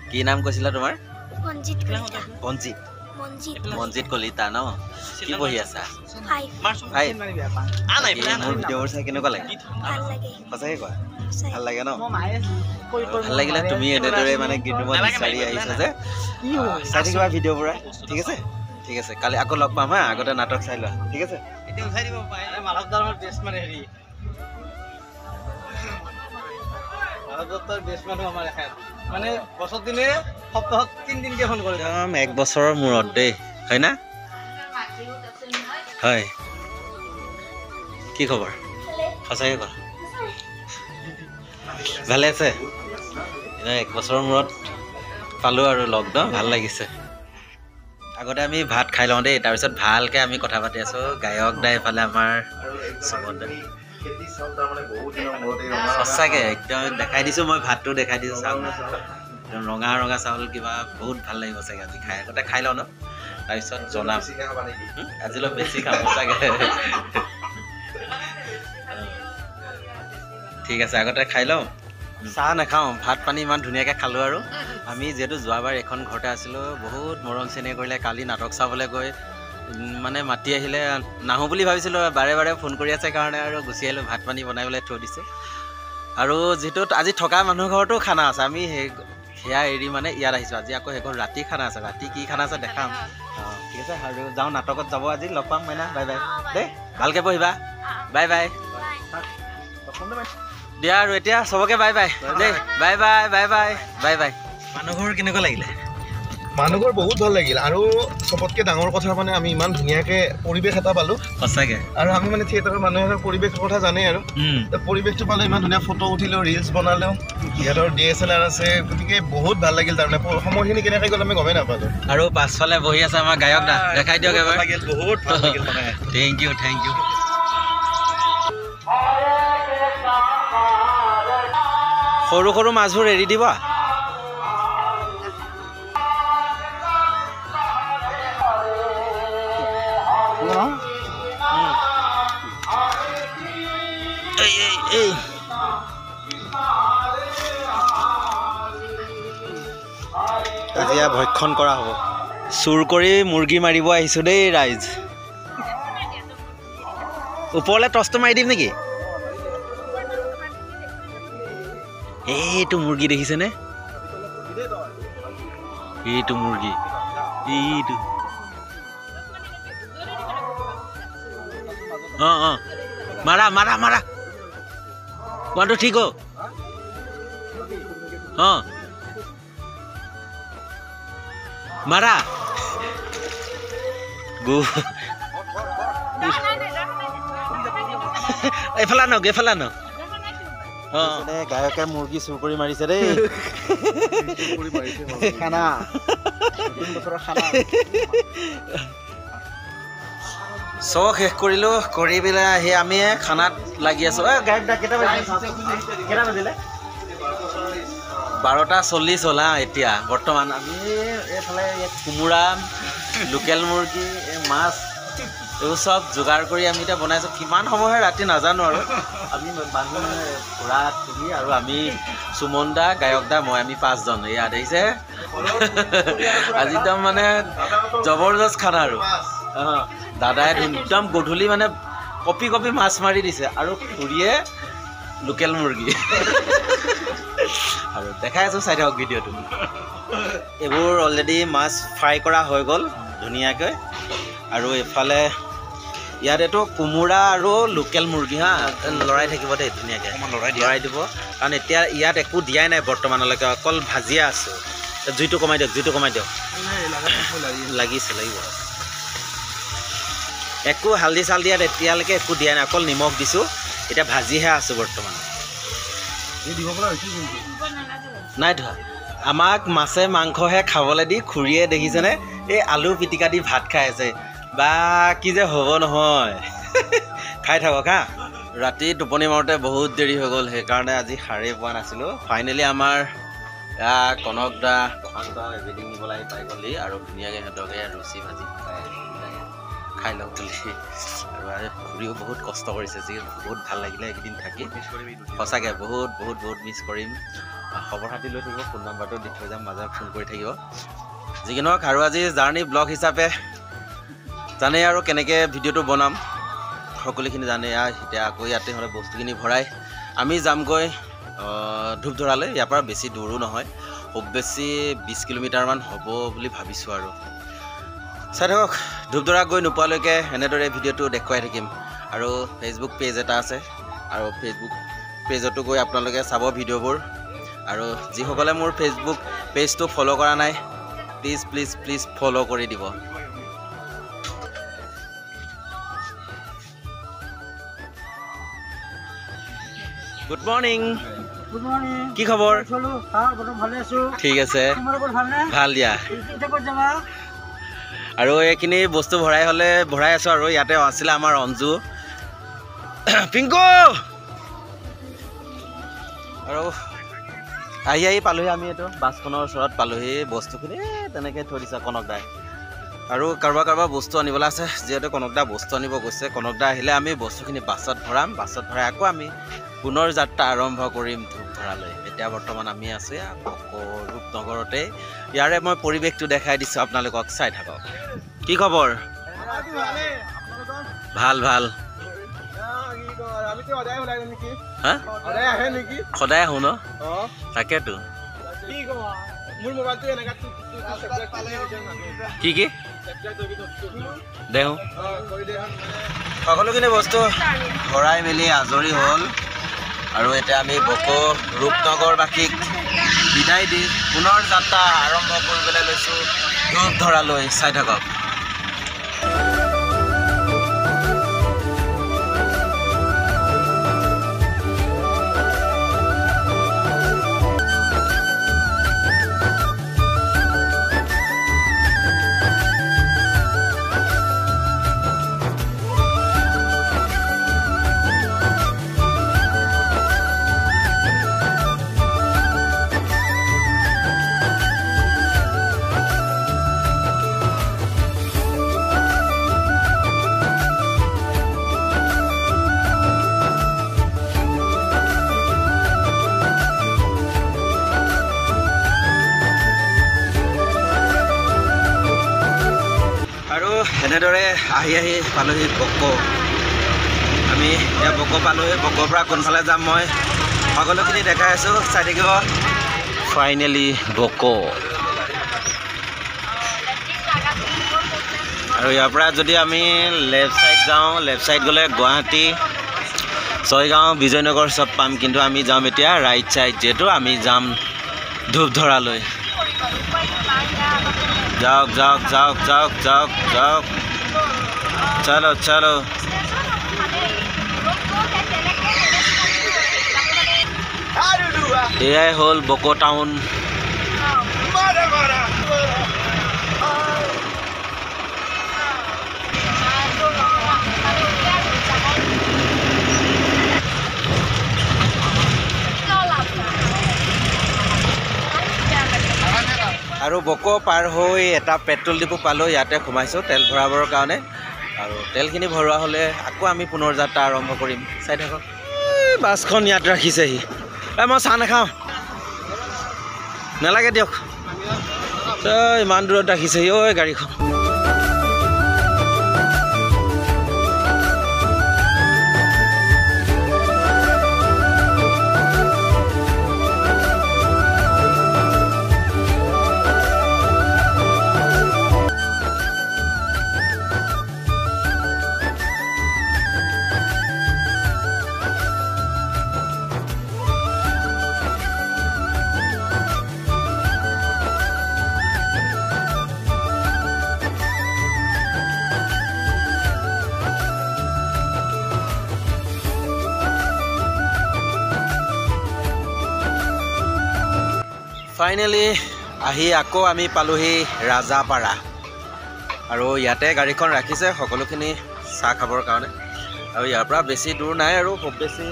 কি নাম কৈছিলা তোমাৰ? মঞ্জিত কলিতা। মঞ্জিত মঞ্জিত কলিতা ন? কি পঢ়ি আছা? মোৰ ভিডিঅ'বোৰ চাই কেনেকুৱা লাগে? ভাল লাগে। সঁচাকে কোৱা? ভাল লাগে ন? ভাল লাগিলে তুমি এনেদৰে মানে গীতৰুমত বিচাৰি আহিছা যে চাই থাকিবা ভিডিঅ'বোৰ, ঠিক আছে? ঠিক আছে, কালি আকৌ লগ পাম হা। আগতে নাটক চাই লোৱা, ঠিক আছে? মানে বছৰ দিনে সপ্তাহত 3 দিনকে ফোন কৰে। একদম 1 বছৰৰ মূৰত দেই, হয় না? হয়। কি খবৰ? সঁচাকে কোৱা? ভালে আছে? 1 বছৰৰ মূৰত পালোঁ আৰু লগ ন, ভাল লাগিছে। আগতে আমি ভাত খাই লওঁ দেই, তাৰপিছত ভালকৈ আমি কথা পাতি আছোঁ। গায়ক দা এইফালে আমাৰ সুমন দা। সঁচাকৈ একদম দেখাই দিছোঁ, মই ভাতটো দেখাই দিছোঁ। চাউল একদম ৰঙা ৰঙা চাউল, কিবা বহুত ভাল লাগিব চাগে আজি খাই। আগতে খাই লওঁ ন, তাৰপিছত জনাম। আজি অলপ বেছি খাম চাগে। ঠিক আছে, আগতে খাই লওঁ। চাহ নাখাওঁ, ভাত পানী ইমান ধুনীয়াকৈ খালোঁ। আৰু আমি যিহেতু যোৱাবাৰ এখন ঘৰতে আছিলোঁ, বহুত মৰম চেনেহ কৰিলে। কালি নাটক চাবলৈ গৈ মানে মাতি আহিলে, নাহোঁ বুলি ভাবিছিলোঁ, বাৰে বাৰে ফোন কৰি আছে কাৰণে আৰু গুচি আহিলোঁ। ভাত পানী বনাই পেলাই থৈ দিছে। আৰু যিটো আজি থকা মানুহ ঘৰতো খানা আছে, আমি সেয়া এৰি মানে ইয়াত আহিছোঁ। আজি আকৌ সেই ঘৰত ৰাতি খানা আছে। ৰাতি কি খানা আছে দেখাম। ঠিক আছে, আৰু যাওঁ, নাটকত যাব আজি। লগ পাম মাইনা, বাই বাই দেই, ভালকৈ পঢ়িবা। বাই বাই দিয়া। আৰু এতিয়া চবকে বাই বাই দেই, bye bye bye bye bye bye. মানুহঘৰ কেনেকুৱা লাগিলে? মানুহঘৰ বহুত ভাল লাগিল। আৰু চবতকৈ ডাঙৰ কথা মানে আমি ইমান ধুনীয়াকৈ পৰিৱেশ এটা পালোঁ। সঁচাকৈ। আৰু আমি মানে থিয়েটাৰৰ মানুহৰ পৰিৱেশৰ কথা জানেই। আৰু পৰিৱেশটো পালে ইমান ধুনীয়া ফটো উঠিলেও, ৰিলচ বনালেও। সিহঁতৰ DSLR আছে, গতিকে বহুত ভাল লাগিল। তাৰমানে সময়খিনি কেনেকৈ গ'ল আমি গমেই নাপালোঁ। আৰু পাছফালে বহি আছে আমাৰ গায়ক দা, দেখাই দিয়ক এবাৰ। বহুত ভাল লাগিল মানে। Thank you, thank you. সৰু সৰু মাছবোৰ এৰি দিবা। আজি ভক্ষণ কৰা হ'ব। চুৰ কৰি মুৰ্গী মাৰিব আহিছোঁ দেই ৰাইজ। ওপৰলৈ টচটো মাৰি দিম নেকি? এইটো মুৰ্গী দেখিছেনে? এইটো মুৰ্গী, এইটো মাৰা মাৰা মাৰা। 1 2 3 go। মাৰা গো। এইফালে আনক, এইফালে আনক। গায়কে মুৰ্গী চুৰ কৰি মাৰিছে দেই। খানা চব শেষ কৰিলোঁ। কৰি পেলাই আহি আমি খানাত লাগি আছোঁ। গায়ক দা কেইটা বাজিলে? 12:40 হ'ল হা। এতিয়া বৰ্তমান আমি এইফালে কোমোৰা, লোকেল মুৰ্গী, মাছ, এইবোৰ চব যোগাৰ কৰি আমি এতিয়া বনাইছোঁ। কিমান সময় হয় ৰাতি নাজানো। আৰু আমি মানুহ ঘোঁৰা তুলি, আৰু আমি সুমন দা, গায়ক দা, মই, আমি 5 জন ইয়াত আহিছে। আজি একদম মানে জবৰদস্ত খানা। আৰু দাদাই একদম গধূলি মানে কপি কপি মাছ মাৰি দিছে, আৰু খুৰীয়ে লোকেল মুৰ্গী। আৰু দেখাই আছোঁ, চাই থাকক ভিডিঅ'টো। এইবোৰ অলৰেডি মাছ ফ্ৰাই কৰা হৈ গ'ল ধুনীয়াকৈ। আৰু এইফালে ইয়াত এইটো কোমোৰা আৰু লোকেল মুৰ্গী হা, লৰাই থাকিব দেই ধুনীয়াকৈ, লৰাই দিব। কাৰণ এতিয়া ইয়াত একো দিয়াই নাই বৰ্তমানলৈকে, অকল ভাজিয়ে আছোঁ। জুইটো কমাই দিয়ক, জুইটো কমাই দিয়ক। লাগিছে, লাগিব। একো হালধি চালধি ইয়াত এতিয়ালৈকে একো দিয়া নাই, অকল নিমখ দিছোঁ। এতিয়া ভাজিহে আছোঁ বৰ্তমান। নাই ধোৱা। আমাক মাছে মাংসহে খাবলৈ দি খুৰীয়ে দেখিছেনে এই আলু পিটিকা দি ভাত খাই আছে। বা কি যে হ'ব নহয়। খাই থাকক হা। ৰাতি টোপনি মাৰোঁতে বহুত দেৰি হৈ গ'ল, সেইকাৰণে আজি সাৰেই পোৱা নাছিলোঁ। ফাইনেলি আমাৰ কনক দা, প্ৰশান্ত দা এভেডিং নিবলৈ পাই গ'লি, আৰু ধুনীয়াকৈ সিহঁতকে ৰুচি ভাজি খাই লওঁ বুলি। আৰু খুৰীও বহুত কষ্ট কৰিছে, যি বহুত ভাল লাগিলে এইকেইদিন থাকি। সঁচাকৈ বহুত বহুত বহুত মিছ কৰিম। খবৰ খাতি লৈ থাকিব ফোন নাম্বাৰটো দি থৈ যাম মাজে ফোন কৰি থাকিব যি কি নহওক আৰু আজি জাৰ্ণি ব্লগ হিচাপে জানেই আৰু কেনেকৈ ভিডিঅ'টো বনাম সকলোখিনি জানে এতিয়া আকৌ ইয়াতে হ'লে বস্তুখিনি ভৰাই আমি যামগৈ ধূপধৰালৈ ইয়াৰ পৰা বেছি দূৰো নহয় খুব বেছি 20 কিলোমিটাৰমান হ'ব বুলি ভাবিছোঁ আৰু চাই থাকক ধূপধৰা গৈ নোপোৱালৈকে এনেদৰে ভিডিঅ'টো দেখুৱাই থাকিম আৰু ফেচবুক পেজ এটা আছে আৰু ফেচবুক পেজতো গৈ আপোনালোকে চাব ভিডিঅ'বোৰ আৰু যিসকলে মোৰ ফেচবুক পেজটো ফ'ল' কৰা নাই প্লিজ প্লিজ প্লিজ ফ'ল' কৰি দিব গুড মৰ্ণিং গুড মৰ্ণিং কি খবৰ চলো হ্যাঁ বড় ভালে আছো ঠিক আছে তোমালোকৰ ভাল নে ভাল দিয়া এটা ক'ত যাবা আৰু এইখিনি বস্তু ভৰাই আছোঁ আৰু ইয়াতে আছিলে আমাৰ অঞ্জু পিংকু আৰু আহি পালোহি আমি এইটো বাছখনৰ ওচৰত পালোহি বস্তুখিনি তেনেকৈ থৈ দিছে কনকদাই আৰু কাৰোবাৰ বস্তু আনিবলৈ আছে যিহেতু কনকদা বস্তু আনিব গৈছে কনকদা আহিলে আমি বস্তুখিনি বাছত ভৰাম বাছত ভৰাই আকৌ আমি পুনৰ যাত্ৰা আৰম্ভ কৰিম ধূপধৰালৈ এতিয়া বৰ্তমান আমি আছোঁ ৰূপনগৰতে ইয়াৰে মই পৰিৱেশটো দেখাই দিছোঁ আপোনালোকক চাই থাকক কি খবৰ ভাল ভাল হা সদায় আহোঁ ন তাকেতো কি কি দেহোঁ সকলোখিনি বস্তু ভৰাই মেলি আজৰি হ'ল আৰু এতিয়া আমি ৰূপনগৰবাসীক বিদায় দি পুনৰ যাত্ৰা আৰম্ভ কৰিবলৈ লৈছোঁ ধূপধৰালৈ চাই থাকক এনেদৰে আহি পালোহি বক আমি এতিয়া বক পালোহি বকৰ পৰা কোনফালে যাম মই সকলোখিনি দেখাই আছোঁ চাই থাকিব ফাইনেলি বক আৰু ইয়াৰ পৰা যদি আমি লেফ্ট ছাইড যাওঁ লেফ্ট ছাইড গ'লে গুৱাহাটী ছয়গাঁও বিজয়নগৰ চব পাম কিন্তু আমি যাম এতিয়া ৰাইট ছাইড যিহেতু আমি যাম ধূপধৰালৈ যাওক যাওক যাওক যাওক যাওক যাওক চলো চলো এয়াই হ'ল বক টাউন আৰু বক পাৰ হৈ এটা পেট্ৰল ডিপু পালোঁ ইয়াতে সোমাইছোঁ তেল ভৰাবৰ কাৰণে আৰু তেলখিনি ভৰোৱা হ'লে আকৌ আমি পুনৰ যাত্ৰা আৰম্ভ কৰিম চাই থাকক বাছখন ইয়াত ৰাখিছেহি মই চাহ নাখাওঁ নালাগে দিয়ক ইমান দূৰত ৰাখিছেহি ঐ গাড়ীখন ফাইনেলি আহি আকৌ আমি পালোহি ৰাজাপাৰা আৰু ইয়াতে গাড়ীখন ৰাখিছে সকলোখিনি চাহ খাবৰ কাৰণে আৰু ইয়াৰ পৰা বেছি দূৰ নাই আৰু খুব বেছি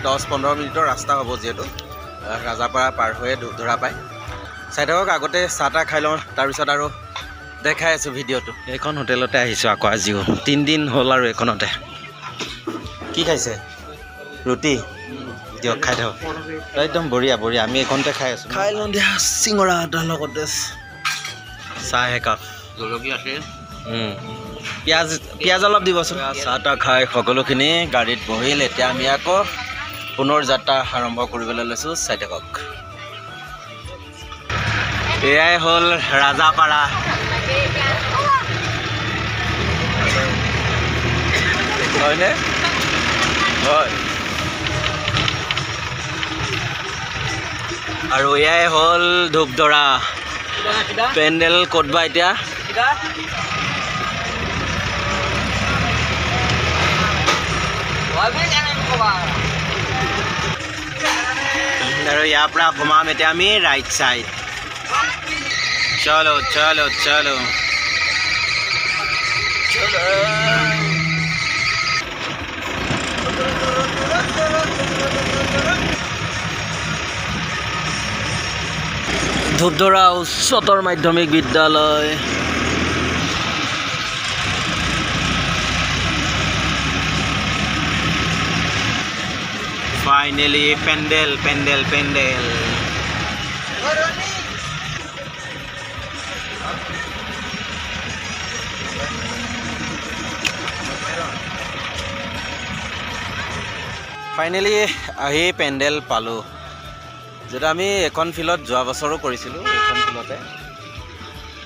10-15 মিনিটৰ ৰাস্তা হ'ব যিহেতু ৰাজাপাৰা পাৰ হৈয়ে ধূপধৰা পায় চাই থাকক আগতে চাহ তাহ খাই লওঁ তাৰপিছত আৰু দেখাই আছোঁ ভিডিঅ'টো এইখন হোটেলতে আহিছোঁ আকৌ আজিও 3 দিন হ'ল আৰু এইখনতে কি খাইছে ৰুটি দিয়ক খাই থাকক একদম বঢ়িয়া বঢ়িয়া আমি এইখনতে খাই আছোঁ খাই লওঁ দিয়া চিঙৰা এটাৰ লগতে চাহ একাপ জলকীয়া আছে পিঁয়াজ অলপ দিবচোন চাহ তাহ খাই সকলোখিনি গাড়ীত বহিল এতিয়া আমি আকৌ পুনৰ যাত্ৰা আৰম্ভ কৰিবলৈ লৈছোঁ চাই থাকক এয়াই হ'ল ৰাজাপাৰা হয়নে হয় আৰু এয়াই হ'ল ধূপধৰা পেণ্ডেল ক'ত বা এতিয়া আৰু ইয়াৰ পৰা সোমাম এতিয়া আমি ৰাইট চাইড চলো চলো চলো ধূপধৰা উচ্চতৰ মাধ্যমিক বিদ্যালয় ফাইনেলি পেণ্ডেল পেণ্ডেল পেণ্ডেল ফাইনেলি আহি পেণ্ডেল পালোঁ যেটা আমি এখন ফিল্ডত যোৱা বছৰো কৰিছিলোঁ এইখন ফিল্ডতে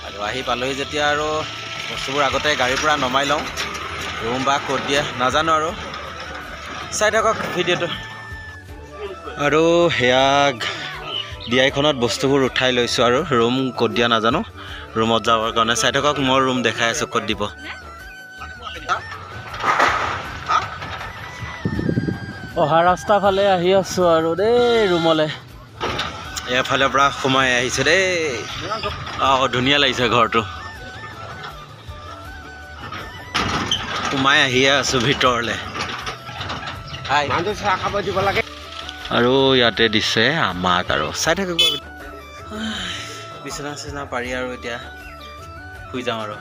আৰু আহি পালোহি যেতিয়া আৰু বস্তুবোৰ আগতে গাড়ীৰ পৰা নমাই লওঁ ৰুম বা ক'ত দিয়ে নাজানো আৰু চাই থাকক ভিডিঅ'টো আৰু সেয়া দিয়াইখনত বস্তুবোৰ উঠাই লৈছোঁ আৰু ৰুম ক'ত দিয়া নাজানো ৰুমত যাবৰ কাৰণে চাই থাকক মই ৰুম দেখাই আছোঁ ক'ত দিব অহা ৰাস্তা ফালে আহি আছোঁ আৰু দেই ৰুমলৈ এফালৰ পৰা সোমাই আহিছোঁ দেই ধুনীয়া লাগিছে ঘৰটো সোমাই আহিয়ে আছোঁ ভিতৰলৈ চাহ খাব দিব লাগে আৰু ইয়াতে দিছে আমাক আৰু চাই থাকক বিচনা চিচনা পাৰি আৰু এতিয়া শুই যাওঁ আৰু